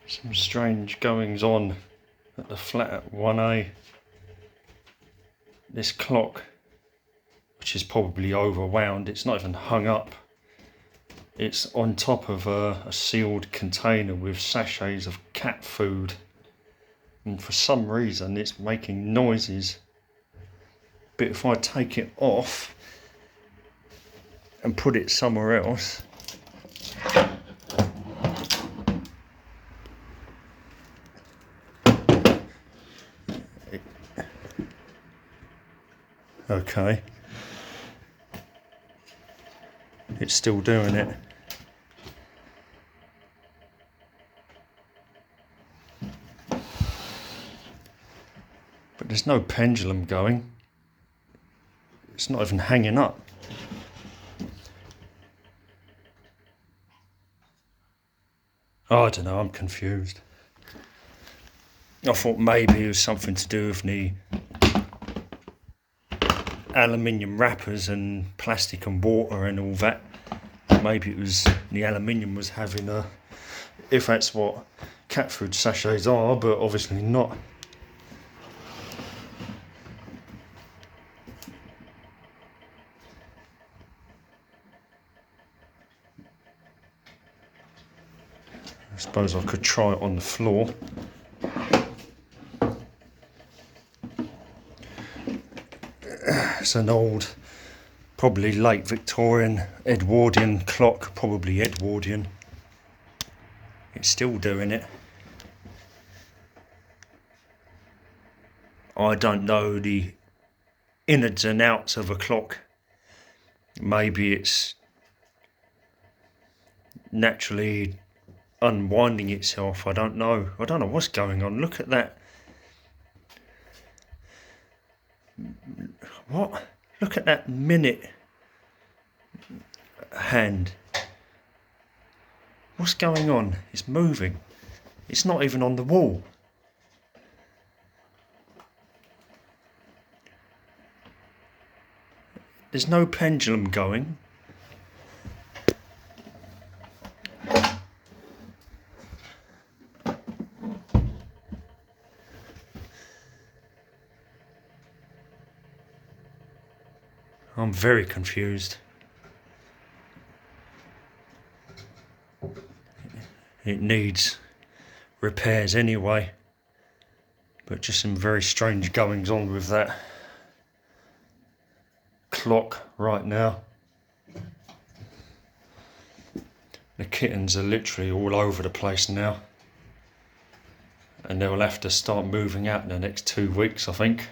Some strange goings on at the flat at 1A. This clock, which is probably overwound, it's not even hung up. It's on top of a sealed container with sachets of cat food. And for some reason it's making noises. But if I take it off and put it somewhere else, okay, it's still doing it. But there's no pendulum going. It's not even hanging up. Oh, I don't know, I'm confused. I thought maybe it was something to do with the aluminium wrappers and plastic and water and all that. Maybe it was the aluminium was having a, if that's what cat food sachets are, but obviously not. I suppose I could try it on the floor. It's an old, probably late Victorian Edwardian clock, probably Edwardian. It's still doing it. I don't know the innards and outs of a clock. Maybe it's naturally unwinding itself. I don't know what's going on. Look at that. What? Look at that minute hand. What's going on? It's moving. It's not even on the wall. There's no pendulum going. I'm very confused. It needs repairs anyway, but just some very strange goings on with that clock right now. The kittens are literally all over the place now, and they'll have to start moving out in the next 2 weeks, I think.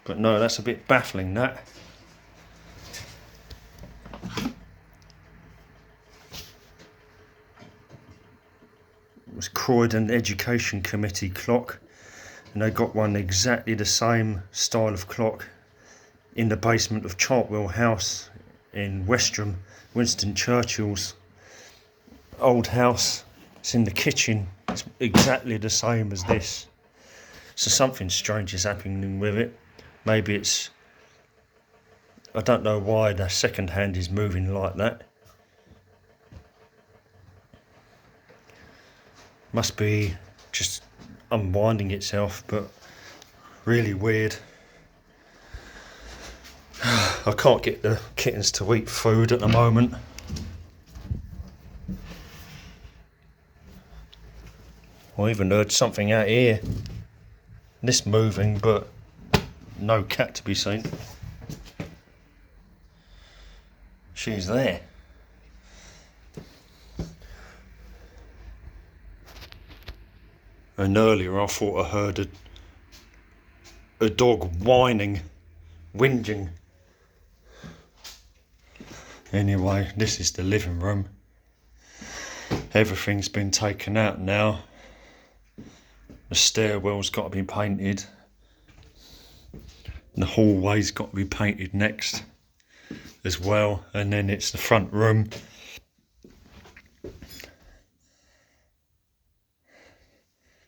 But no, that's a bit baffling, that. It was Crotdon Education Committee clock, and they got one exactly the same style of clock in the basement of Chartwell House in Westram, Winston Churchill's old house. It's in the kitchen. It's exactly the same as this. So something strange is happening with it. Maybe it's, I don't know why the second hand is moving like that. Must be just unwinding itself, but really weird. I can't get the kittens to eat food at the moment. I even heard something out here. This moving, but no cat to be seen. She's there. And earlier I thought I heard a dog whining, whinging. Anyway, this is the living room. Everything's been taken out now. The stairwell's got to be painted. The hallway's got to be painted next as well, and then it's the front room.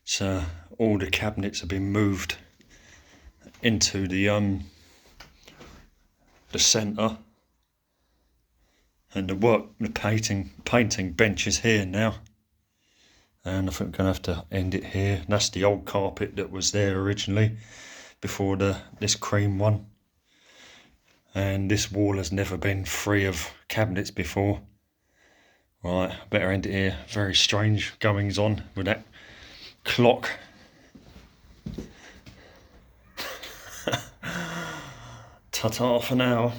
So all the cabinets have been moved into the centre, And the painting bench is here now. And I think I'm going to have to end it here. And that's the old carpet that was there originally before this cream one. And this wall has never been free of cabinets before. Right, I better end it here. Very strange goings on with that clock. Ta-ta for now.